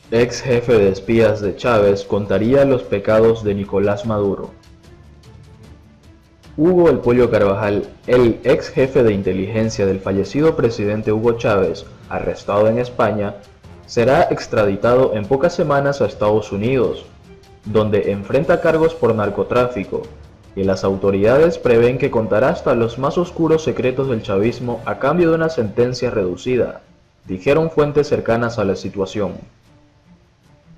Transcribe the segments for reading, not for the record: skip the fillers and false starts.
Ex jefe de espías de Chávez contaría los pecados de Nicolás Maduro. Hugo El Pollo Carvajal, el ex jefe de inteligencia del fallecido presidente Hugo Chávez, arrestado en España, será extraditado en pocas semanas a Estados Unidos, donde enfrenta cargos por narcotráfico, y las autoridades prevén que contará hasta los más oscuros secretos del chavismo a cambio de una sentencia reducida, dijeron fuentes cercanas a la situación.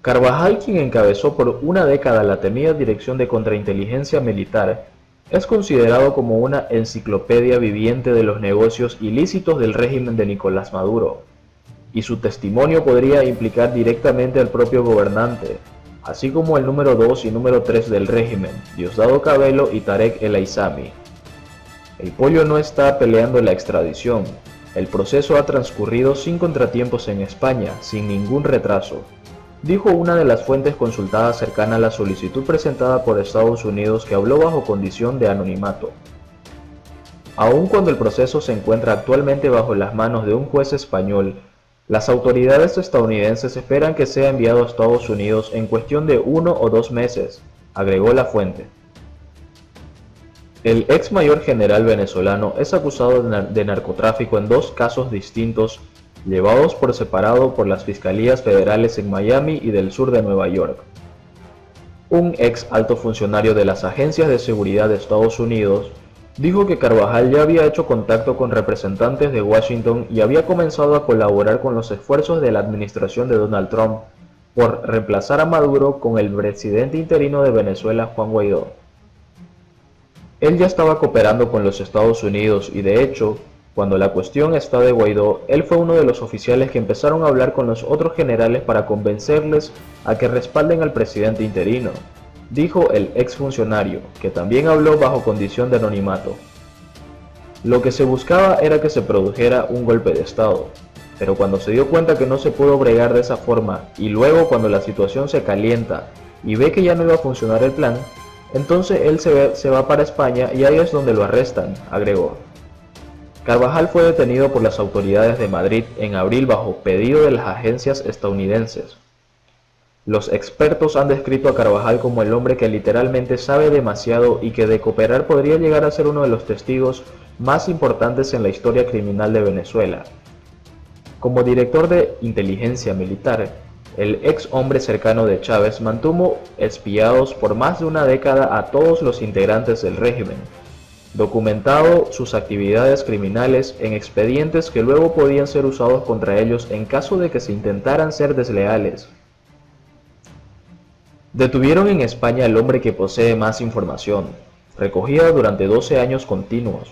Carvajal, quien encabezó por una década la temida Dirección de Contrainteligencia Militar, es considerado como una enciclopedia viviente de los negocios ilícitos del régimen de Nicolás Maduro, y su testimonio podría implicar directamente al propio gobernante, así como el número 2 y número 3 del régimen, Diosdado Cabello y Tarek El Aissami. El Pollo no está peleando la extradición. El proceso ha transcurrido sin contratiempos en España, sin ningún retraso, dijo una de las fuentes consultadas cercana a la solicitud presentada por Estados Unidos, que habló bajo condición de anonimato. Aun cuando el proceso se encuentra actualmente bajo las manos de un juez español, las autoridades estadounidenses esperan que sea enviado a Estados Unidos en cuestión de 1 o 2 meses, agregó la fuente. El ex mayor general venezolano es acusado de narcotráfico en 2 casos distintos, llevados por separado por las fiscalías federales en Miami y del sur de Nueva York. Un ex alto funcionario de las agencias de seguridad de Estados Unidos dijo que Carvajal ya había hecho contacto con representantes de Washington y había comenzado a colaborar con los esfuerzos de la administración de Donald Trump por reemplazar a Maduro con el presidente interino de Venezuela, Juan Guaidó. Él ya estaba cooperando con los Estados Unidos y, de hecho, cuando la cuestión está de Guaidó, él fue uno de los oficiales que empezaron a hablar con los otros generales para convencerles a que respalden al presidente interino, dijo el exfuncionario, que también habló bajo condición de anonimato. Lo que se buscaba era que se produjera un golpe de Estado, pero cuando se dio cuenta que no se pudo bregar de esa forma, y luego cuando la situación se calienta y ve que ya no iba a funcionar el plan, entonces él se va para España y ahí es donde lo arrestan, agregó. Carvajal fue detenido por las autoridades de Madrid en abril bajo pedido de las agencias estadounidenses. Los expertos han descrito a Carvajal como el hombre que literalmente sabe demasiado y que de cooperar podría llegar a ser uno de los testigos más importantes en la historia criminal de Venezuela. Como director de inteligencia militar, el ex hombre cercano de Chávez mantuvo espiados por más de una década a todos los integrantes del régimen, documentado sus actividades criminales en expedientes que luego podían ser usados contra ellos en caso de que se intentaran ser desleales. Detuvieron en España al hombre que posee más información, recogida durante 12 años continuos,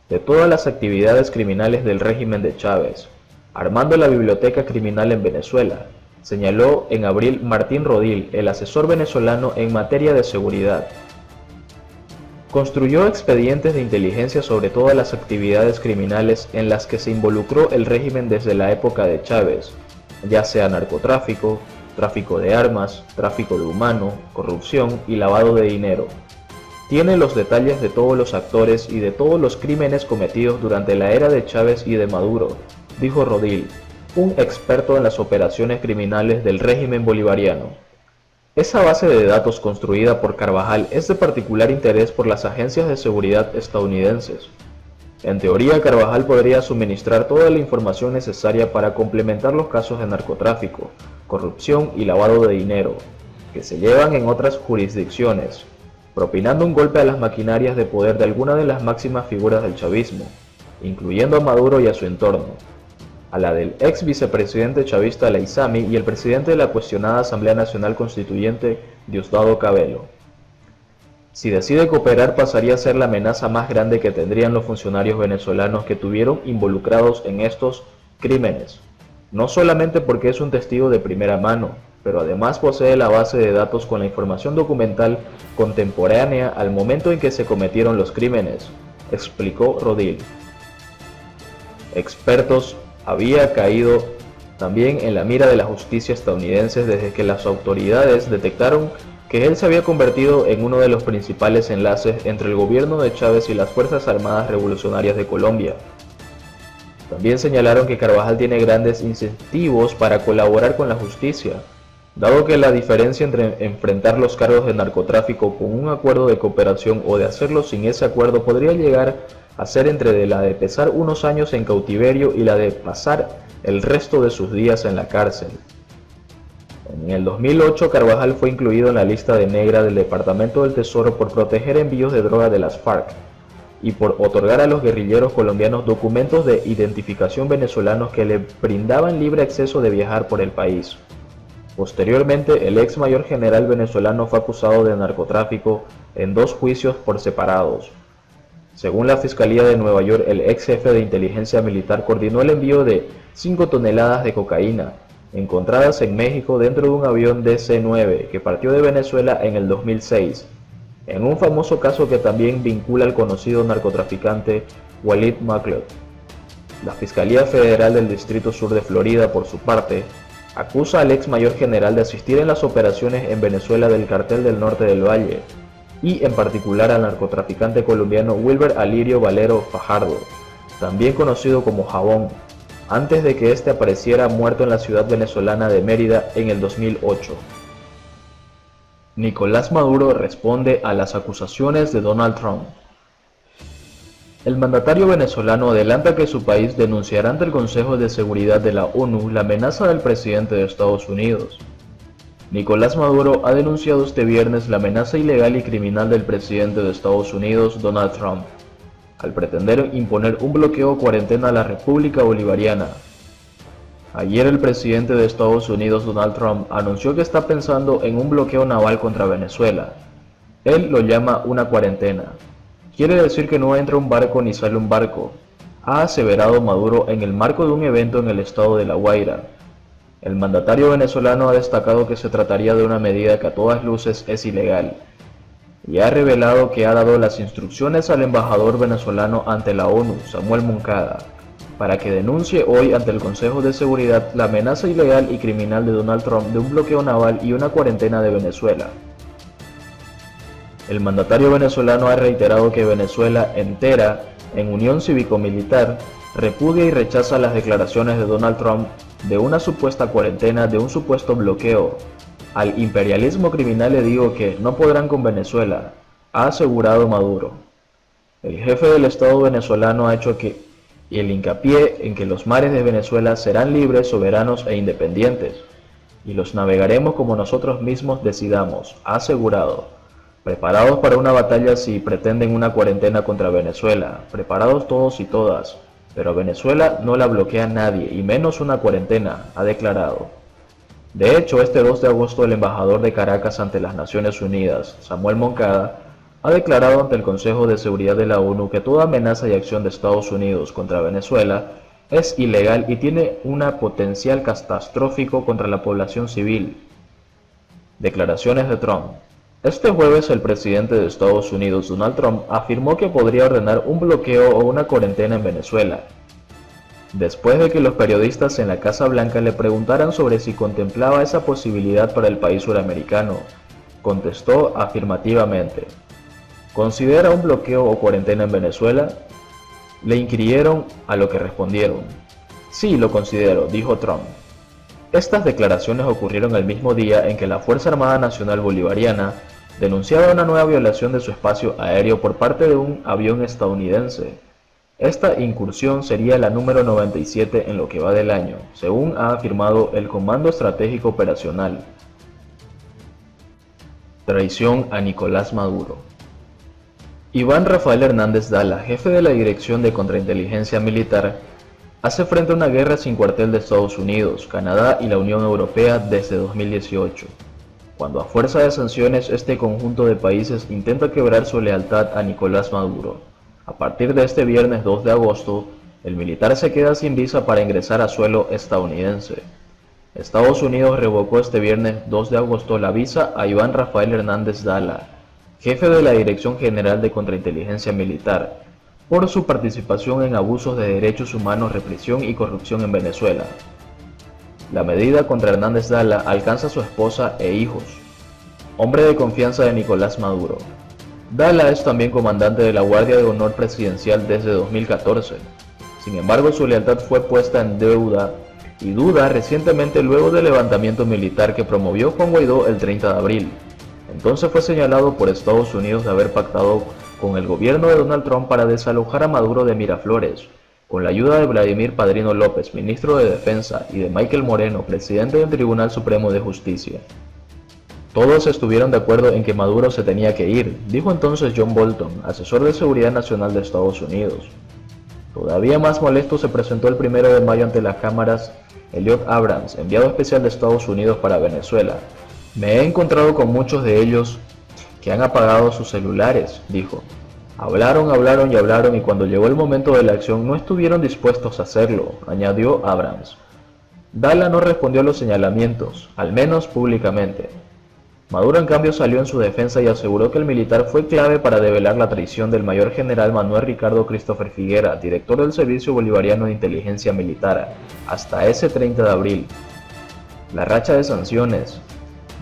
de todas las actividades criminales del régimen de Chávez, armando la biblioteca criminal en Venezuela, señaló en abril Martín Rodil, el asesor venezolano en materia de seguridad. Construyó expedientes de inteligencia sobre todas las actividades criminales en las que se involucró el régimen desde la época de Chávez, ya sea narcotráfico, tráfico de armas, tráfico de humano, corrupción y lavado de dinero. Tiene los detalles de todos los actores y de todos los crímenes cometidos durante la era de Chávez y de Maduro, dijo Rodil, un experto en las operaciones criminales del régimen bolivariano. Esa base de datos construida por Carvajal es de particular interés por las agencias de seguridad estadounidenses. En teoría, Carvajal podría suministrar toda la información necesaria para complementar los casos de narcotráfico, corrupción y lavado de dinero, que se llevan en otras jurisdicciones, propinando un golpe a las maquinarias de poder de algunas de las máximas figuras del chavismo, incluyendo a Maduro y a su entorno, a la del ex vicepresidente chavista El Aissami y el presidente de la cuestionada Asamblea Nacional Constituyente, Diosdado Cabello. Si decide cooperar, pasaría a ser la amenaza más grande que tendrían los funcionarios venezolanos que estuvieron involucrados en estos crímenes, no solamente porque es un testigo de primera mano, pero además posee la base de datos con la información documental contemporánea al momento en que se cometieron los crímenes, explicó Rodil. Expertos había caído también en la mira de la justicia estadounidense desde que las autoridades detectaron que él se había convertido en uno de los principales enlaces entre el gobierno de Chávez y las Fuerzas Armadas Revolucionarias de Colombia. También señalaron que Carvajal tiene grandes incentivos para colaborar con la justicia, Dado que la diferencia entre enfrentar los cargos de narcotráfico con un acuerdo de cooperación o de hacerlo sin ese acuerdo podría llegar a ser entre la de pasar unos años en cautiverio y la de pasar el resto de sus días en la cárcel. En el 2008, Carvajal fue incluido en la lista de negra del Departamento del Tesoro por proteger envíos de droga de las FARC y por otorgar a los guerrilleros colombianos documentos de identificación venezolanos que le brindaban libre acceso de viajar por el país. Posteriormente, el ex mayor general venezolano fue acusado de narcotráfico en 2 juicios por separados. Según la Fiscalía de Nueva York, el ex jefe de inteligencia militar coordinó el envío de 5 toneladas de cocaína, encontradas en México dentro de un avión DC-9 que partió de Venezuela en el 2006, en un famoso caso que también vincula al conocido narcotraficante Walid Maklot. La Fiscalía Federal del Distrito Sur de Florida, por su parte, acusa al ex mayor general de asistir en las operaciones en Venezuela del Cartel del Norte del Valle, y en particular al narcotraficante colombiano Wilber Alirio Valero Fajardo, también conocido como Jabón, antes de que este apareciera muerto en la ciudad venezolana de Mérida en el 2008. Nicolás Maduro responde a las acusaciones de Donald Trump. El mandatario venezolano adelanta que su país denunciará ante el Consejo de Seguridad de la ONU la amenaza del presidente de Estados Unidos. Nicolás Maduro ha denunciado este viernes la amenaza ilegal y criminal del presidente de Estados Unidos, Donald Trump, al pretender imponer un bloqueo o cuarentena a la República Bolivariana. Ayer el presidente de Estados Unidos, Donald Trump, anunció que está pensando en un bloqueo naval contra Venezuela. Él lo llama una cuarentena. Quiere decir que no entra un barco ni sale un barco, ha aseverado Maduro en el marco de un evento en el estado de La Guaira. El mandatario venezolano ha destacado que se trataría de una medida que a todas luces es ilegal, y ha revelado que ha dado las instrucciones al embajador venezolano ante la ONU, Samuel Moncada, para que denuncie hoy ante el Consejo de Seguridad la amenaza ilegal y criminal de Donald Trump de un bloqueo naval y una cuarentena de Venezuela. El mandatario venezolano ha reiterado que Venezuela entera, en unión cívico-militar, repudia y rechaza las declaraciones de Donald Trump de una supuesta cuarentena, de un supuesto bloqueo. Al imperialismo criminal le digo que no podrán con Venezuela, ha asegurado Maduro. El jefe del Estado venezolano ha hecho el hincapié en que los mares de Venezuela serán libres, soberanos e independientes, y los navegaremos como nosotros mismos decidamos, ha asegurado. Preparados para una batalla si pretenden una cuarentena contra Venezuela, preparados todos y todas, pero a Venezuela no la bloquea nadie, y menos una cuarentena, ha declarado. De hecho, este 2 de agosto el embajador de Caracas ante las Naciones Unidas, Samuel Moncada, ha declarado ante el Consejo de Seguridad de la ONU que toda amenaza y acción de Estados Unidos contra Venezuela es ilegal y tiene un potencial catastrófico contra la población civil. Declaraciones de Trump. Este jueves el presidente de Estados Unidos, Donald Trump, afirmó que podría ordenar un bloqueo o una cuarentena en Venezuela, después de que los periodistas en la Casa Blanca le preguntaran sobre si contemplaba esa posibilidad para el país suramericano. Contestó afirmativamente. ¿Considera un bloqueo o cuarentena en Venezuela? Le inquirieron, a lo que respondieron. Sí, lo considero, dijo Trump. Estas declaraciones ocurrieron el mismo día en que la Fuerza Armada Nacional Bolivariana denunciaba una nueva violación de su espacio aéreo por parte de un avión estadounidense. Esta incursión sería la número 97 en lo que va del año, según ha afirmado el Comando Estratégico Operacional. Traición a Nicolás Maduro. Iván Rafael Hernández Dala, jefe de la Dirección de Contrainteligencia Militar, hace frente a una guerra sin cuartel de Estados Unidos, Canadá y la Unión Europea desde 2018, cuando a fuerza de sanciones este conjunto de países intenta quebrar su lealtad a Nicolás Maduro. A partir de este viernes 2 de agosto, el militar se queda sin visa para ingresar a suelo estadounidense. Estados Unidos revocó este viernes 2 de agosto la visa a Iván Rafael Hernández Dala, jefe de la Dirección General de Contrainteligencia Militar, por su participación en abusos de derechos humanos, represión y corrupción en Venezuela. La medida contra Hernández Dala alcanza a su esposa e hijos, hombre de confianza de Nicolás Maduro. Dala es también comandante de la Guardia de Honor Presidencial desde 2014. Sin embargo, su lealtad fue puesta en deuda y duda recientemente luego del levantamiento militar que promovió Juan Guaidó el 30 de abril. Entonces fue señalado por Estados Unidos de haber pactado con el gobierno de Donald Trump para desalojar a Maduro de Miraflores, con la ayuda de Vladimir Padrino López, ministro de Defensa, y de Michael Moreno, presidente del Tribunal Supremo de Justicia. Todos estuvieron de acuerdo en que Maduro se tenía que ir, dijo entonces John Bolton, asesor de Seguridad Nacional de Estados Unidos. Todavía más molesto se presentó el 1 de mayo ante las cámaras Elliot Abrams, enviado especial de Estados Unidos para Venezuela. Me he encontrado con muchos de ellos que han apagado sus celulares, dijo. Hablaron y cuando llegó el momento de la acción no estuvieron dispuestos a hacerlo, añadió Abrams. Dala no respondió a los señalamientos, al menos públicamente. Maduro en cambio salió en su defensa y aseguró que el militar fue clave para develar la traición del mayor general Manuel Ricardo Christopher Figuera, director del Servicio Bolivariano de Inteligencia Militar, hasta ese 30 de abril. La racha de sanciones.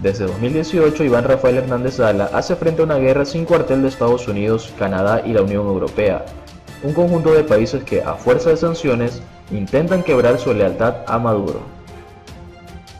Desde 2018, Iván Rafael Hernández Dala hace frente a una guerra sin cuartel de Estados Unidos, Canadá y la Unión Europea, un conjunto de países que, a fuerza de sanciones, intentan quebrar su lealtad a Maduro.